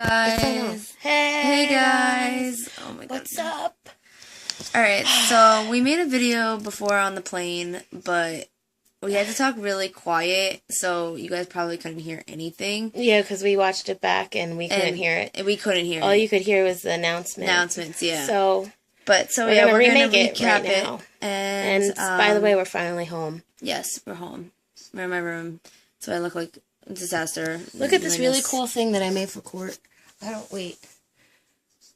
Guys. Hey Hey guys. Oh my god. what's up? Alright, so we made a video before on the plane, but we had to talk really quiet, so you guys probably couldn't hear anything. Yeah, because we watched it back and we couldn't And hear it. we couldn't hear All it. you could hear was the announcement. Announcements, yeah. So But so we're yeah, gonna we're gonna remake it recap right it. now. And by the way, we're finally home. yes, we're home. We're in my room. So I look like a disaster. Look at this really Minus- cool thing that I made for Court. Wait.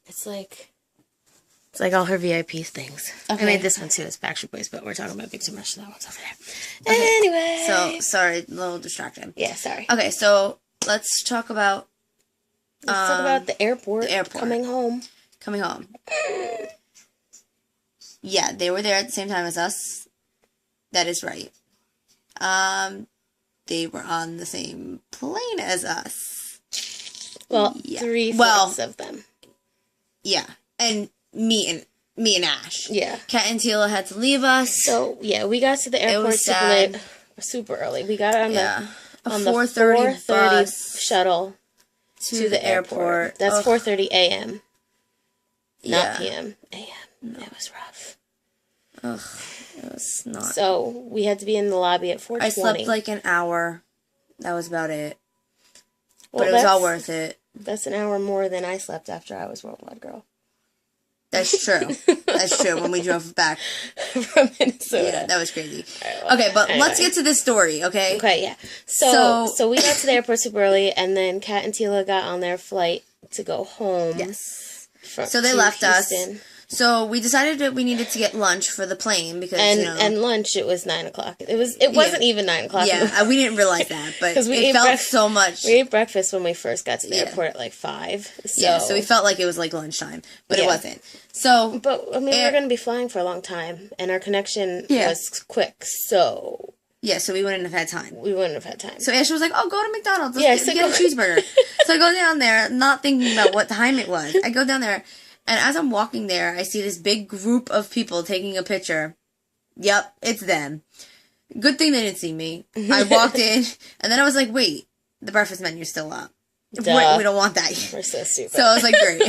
It's like all her VIP things. Okay. I made this one too. It's Backstreet Boys, but we're talking about Big Too Much, so that one's over there. Okay. Anyway. So sorry, a little distracted. yeah, sorry. Okay, so let's talk about Let's talk about the airport. the airport. Coming home. coming home. Yeah, they were there at the same time as us. That is right. They were on the same plane as us. Well, Yeah. 3/4 of them. Yeah, and me and Ash. Yeah. Kat and Tila had to leave us. So yeah, we got to the airport was sad. super early. We got on Yeah, the a on 4:30 the 4:30 bus shuttle to the airport. That's Ugh. 4:30 a.m. Not Yeah. p.m. a.m. It was rough. Ugh, it was not. So we had to be in the lobby at 4:20. I slept like an hour. That was about it. Well, But it was all that's- worth it. That's an hour more than I slept after I was Worldwide Girl That's true. That's true. When we drove back, from Minnesota. yeah, that was crazy. Alright, well, Okay, but anyway. let's get to this story, okay? Okay, yeah. So we got to the airport super early, and then Kat and Tila got on their flight to go home. Yes. from- So they to left us. Houston. So we decided that we needed to get lunch for the plane because And lunch, it was 9 o'clock. It wasn't even 9 o'clock. yeah, we didn't realize that, but 'Cause we it ate felt breakf- so much. We ate breakfast when we first got to the Yeah. airport at like 5. So, Yeah, so we felt like it was like lunchtime, but it Yeah. wasn't. So But I mean, we were going to be flying for a long time, and our connection Yeah. was quick, so yeah, so we wouldn't have had time. we wouldn't have had time. So Ashley was like, "Oh, go to McDonald's. Yeah, Let's so get a go- cheeseburger." So I go down there, not thinking about what time it was. I go down there, and as I'm walking there, I see this big group of people taking a picture. Yep, it's them. Good thing they didn't see me. I walked in, and then I was like, "Wait, the breakfast menu's still up. Duh. We don't want that yet." We're so stupid. So I was like, "Great,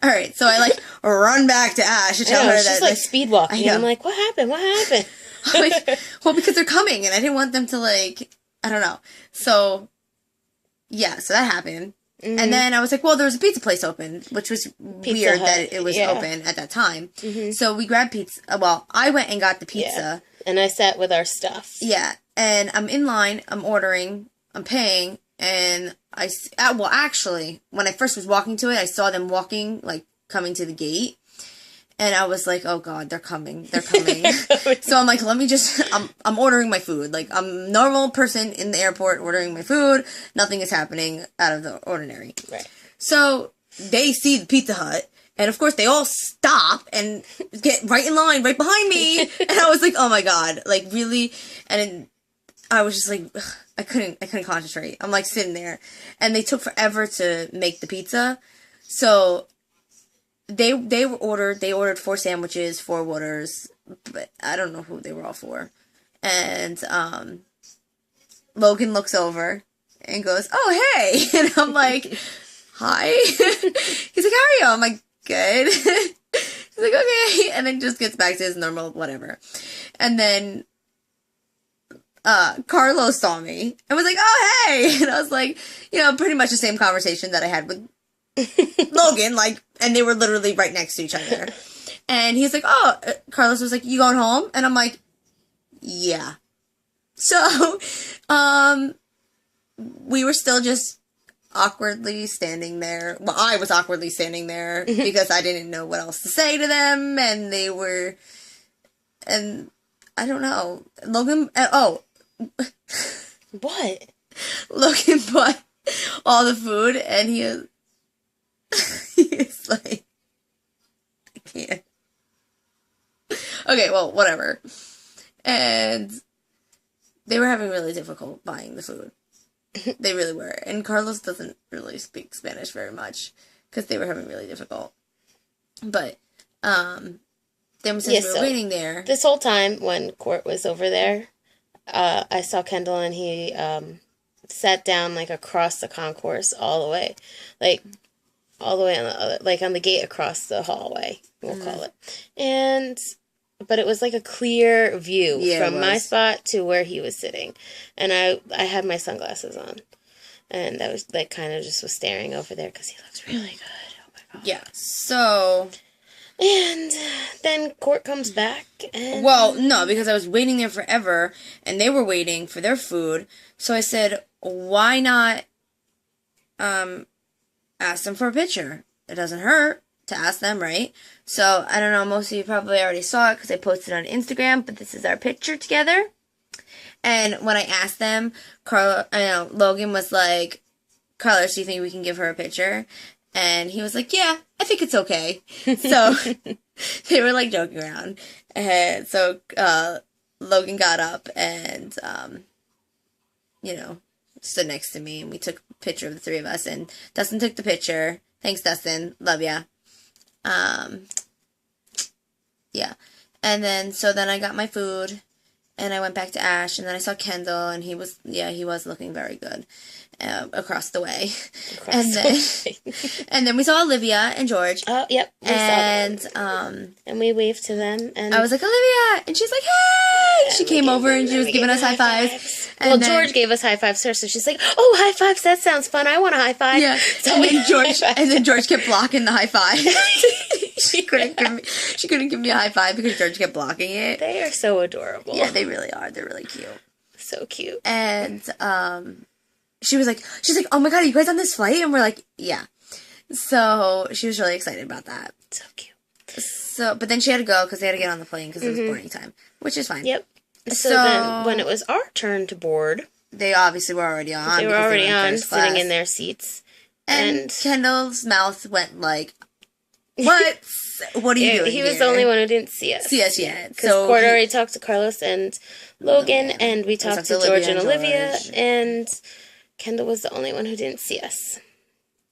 all right." So I like run back to Ash to I tell know, her it's that just like speed walking. I And I'm know. like, what happened? What happened? like, well, because they're coming, and I didn't want them to like, I don't know. So, yeah, so that happened, and then I was like, well, there was a pizza place open, which was weird Hut, that it was yeah. open at that time. So we grabbed pizza. Well, I went and got the pizza. And I sat with our stuff. Yeah, and I'm in line. I'm ordering. I'm paying, and well, actually, when I first was walking to it, I saw them walking, like coming to the gate. And I was like, oh God, they're coming. They're coming. So I'm like, let me just, I'm ordering my food. Like, I'm a normal person in the airport ordering my food. Nothing is happening out of the ordinary. Right. So they see the Pizza Hut. And of course, they all stop and get right in line, right behind me. And I was like, oh my God, like really? And I was just like, ugh, I couldn't concentrate. I'm like sitting there. And they took forever to make the pizza. So they ordered 4 sandwiches, 4 waters, but I don't know who they were all for. And Logan looks over and goes, "Oh, hey." And I'm like, "Hi." He's like, "How are you?" I'm like, "Good." He's like, "Okay." And then just gets back to his normal whatever. And then Carlos saw me and was like, "Oh, hey." And I was like, pretty much the same conversation that I had with Logan, like, and they were literally right next to each other. And he's like, "Oh," Carlos was like, "You going home?" And I'm like, "Yeah." So, we were still just awkwardly standing there. Well, I was awkwardly standing there because I didn't know what else to say to them, and and I don't know. Logan, What? Logan bought all the food, and he's like, I can't. Okay, well, whatever. And they were having really difficult buying the food. They really were. And Carlos doesn't really speak Spanish very much because they were having really difficult. But, then since we were waiting there. This whole time when Court was over there, I saw Kendall and he sat down like across the concourse all the way. Like all the way on the other, like on the gate across the hallway, we'll call it. But it was like a clear view from my spot to where he was sitting. And I had my sunglasses on. And I was like kind of just was staring over there because he looks really good. Oh my God. Yeah. So. And then Court comes back and... Well, no, because I was waiting there forever and they were waiting for their food. So I said, why not ask them for a picture? It doesn't hurt to ask them, right? So, I don't know, most of you probably already saw it because I posted on Instagram, but this is our picture together. And when I asked them, Logan was like, Carlos, do you think we can give her a picture? And he was like, yeah, I think it's okay. So, they were like joking around. And so, Logan got up and, stood next to me and we took a picture of the three of us and Dustin took the picture. Thanks, Dustin. Love ya. Yeah. And then, then I got my food and I went back to Ash and then I saw Kendall and he was looking very good, across the way. And then we saw Olivia and George. Oh, yep. We saw them. And we waved to them and I was like, Olivia! And she's like, hey! She came over and she was giving us high fives. Well, George gave us high fives first, so she's like, oh, high fives, that sounds fun. I want a high five. Yeah. So and then George kept blocking the high five. She couldn't give me a high five because George kept blocking it. They are so adorable. Yeah, they really are. They're really cute. So cute. And she's like, oh my God, are you guys on this flight? And we're like, yeah. So she was really excited about that. So cute. So, but then she had to go because they had to get on the plane because it was boarding time, which is fine. Yep. So then when it was our turn to board, they obviously were already on. They were already on, sitting in their seats. And Kendall's mouth went like, what? What are you doing He was the only one who didn't see us. Yeah. Because Court already talked to Carlos and Logan, and we talked to George and Olivia, and Kendall was the only one who didn't see us.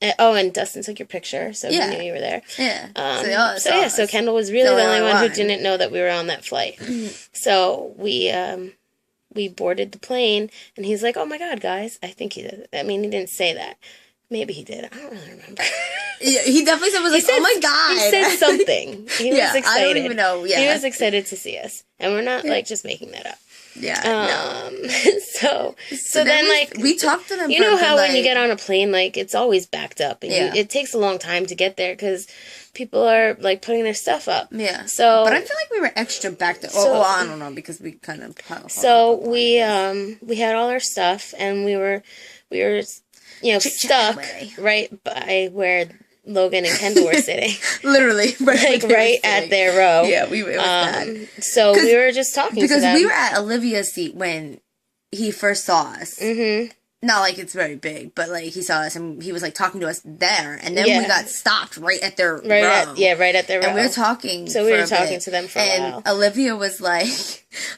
And Dustin took your picture, so he knew you were there. Yeah. So Kendall was really the only one who didn't know that we were on that flight. So we boarded the plane, and he's like, oh my God, guys. I think he did. I mean, he didn't say that. Maybe he did. I don't really remember. Yeah, he definitely said, oh my God. He said something. He was excited. I don't even know. Yeah. He was excited to see us. And we're not, just making that up. Yeah, no. So then we talked to them. You know how when you get on a plane, it's always backed up. And it takes a long time to get there because people are, putting their stuff up. Yeah. So, but I feel like we were extra backed up. I don't know, because we kind of... we had all our stuff, and we were stuck right by where Logan and Kendall were sitting. Literally. Right at their row. Yeah, it was bad. So we were just talking to them. Because we were at Olivia's seat when he first saw us. Mm-hmm. Not like it's very big, but he saw us and he was talking to us there, and then we got stopped right at their row. Right at their row. And we were talking. So we were talking to them for a while. And Olivia was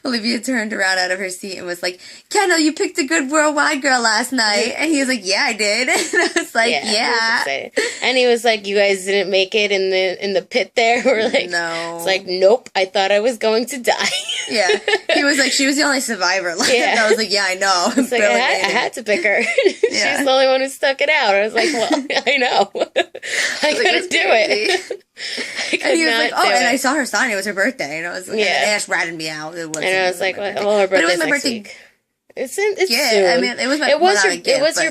Olivia turned around out of her seat and was like, Kendall, you picked a good worldwide girl last night. And he was like, yeah, I did. And I was like, yeah. And he was like, you guys didn't make it in the pit there? We're like, no. It's like, nope, I thought I was going to die. Yeah. He was like, she was the only survivor. I was like, yeah, I know. It's like, I had to pick her. She's the only one who stuck it out. I was like, well, I know. I couldn't do it. And he was like, oh, and I saw her sign. It was her birthday. And I was like, and Ash ratted me out. And I was like, well, her birthday's next week. It's soon. I mean, it was my your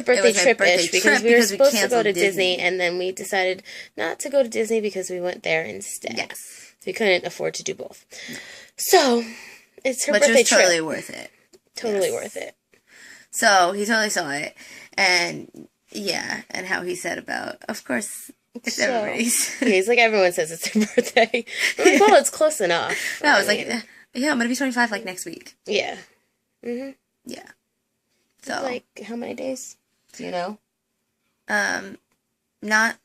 birthday trip-ish because we were supposed to go to Disney, and then we decided not to go to Disney because we went there instead. Yes. We couldn't afford to do both. So, it's her birthday trip. Totally worth it. Totally worth it. So, he totally saw it. And, and how he said about, of course... It's everybody's. He's like, everyone says it's their birthday. I'm like, well, it's close enough. No, I was like, I'm going to be 25 next week. Yeah. Mm-hmm. Yeah. So. How many days? Do you know? Not.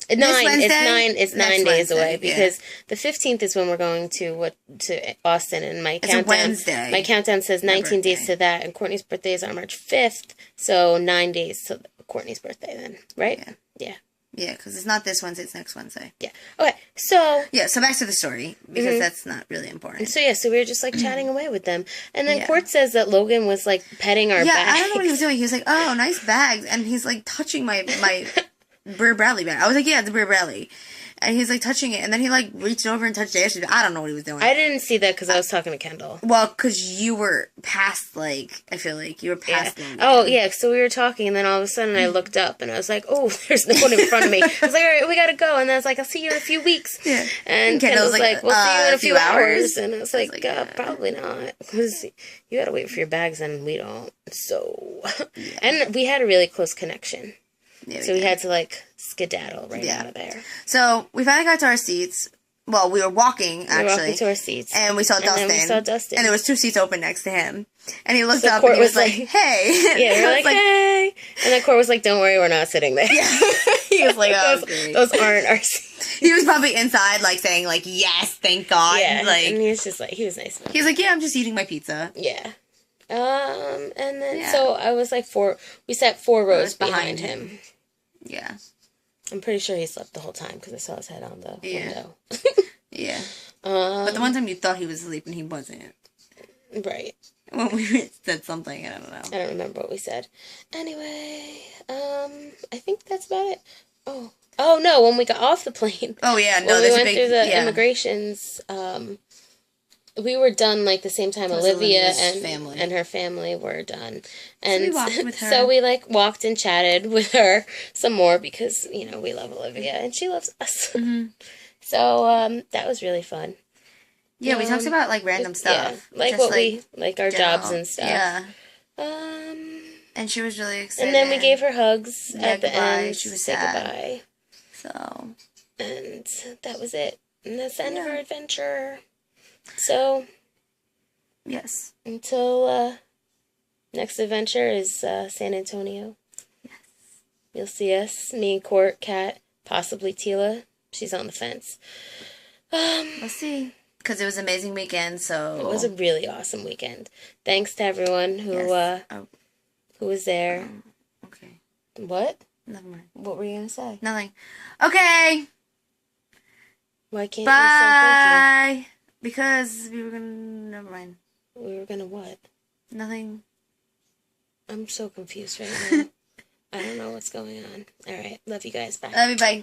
It's 9 days away because the 15th is when we're going to Austin, and my countdown. It's a Wednesday. My countdown says 19 days to that, and Courtney's birthday is on March 5th, so 9 days to Courtney's birthday then, right? Yeah. Yeah, because it's not this Wednesday, it's next Wednesday. Yeah. Okay, so... Yeah, so back to the story, because that's not really important. So we were just, chatting away with them. And then Court says that Logan was, petting our bags. Yeah, I don't know what he was doing. He was like, oh, nice bags. And he's, touching my Bria Bradley bag. I was like, yeah, it's a Bria Bradley. And he's like touching it, and then he like reached over and touched Ashley. I don't know what he was doing. I didn't see that because I was talking to Kendall. Well, because you were past, like, I feel like you were past. Yeah. Oh yeah, so we were talking, and then all of a sudden I looked up, and I was like, "Oh, there's no one in front of me." I was like, "All right, we gotta go," and I was like, "I'll see you in a few weeks." Yeah. And Kendall was like, "We'll see you in a few hours," and I was like, "Probably not, because you gotta wait for your bags, and we don't." So, and we had a really close connection. Yeah, so we had to, like, skedaddle right out of there. So, we finally got to our seats. Well, we were walking, actually. We were walking to our seats. And we saw Dustin. And there was 2 seats open next to him. And he looked up Court and he was like, hey. Yeah, we were like, hey. And then Court was like, don't worry, we're not sitting there. Yeah. He was like, oh, those aren't our seats. He was probably inside, like, saying, like, yes, thank God. Yeah, like, and he was just like, he was nice. He was like, yeah, I'm just eating my pizza. Yeah. And then, so I was like we sat 4 rows behind him. Yeah. I'm pretty sure he slept the whole time because I saw his head on the window. Yeah. But the one time you thought he was asleep and he wasn't. Right. When we said something, I don't know. I don't remember what we said. Anyway, I think that's about it. Oh no, when we got off the plane. Oh yeah, no, when we went through the immigrations, we were done like the same time Olivia and her family were done. And so we walked with her. So we like walked and chatted with her some more because, you know, we love Olivia and she loves us. Mm-hmm. So that was really fun. Yeah, we talked about like random stuff. Yeah, like what we like our jobs and stuff. Yeah. And she was really excited. And then we gave her hugs at the end. She was say sad. Goodbye. So. And that was it. And that's the end of our adventure. So, yes. Until next adventure is San Antonio. Yes. You'll see us, me and Court, Kat, possibly Tila. She's on the fence. We'll see. Because it was an amazing weekend, so... It was a really awesome weekend. Thanks to everyone who was there. Okay. What? Never mind. What were you going to say? Nothing. Okay! Why can't you say thank you? Bye! Because we were gonna... Never mind. We were gonna what? Nothing. I'm so confused right now. I don't know what's going on. Alright, love you guys. Bye. Love you, bye.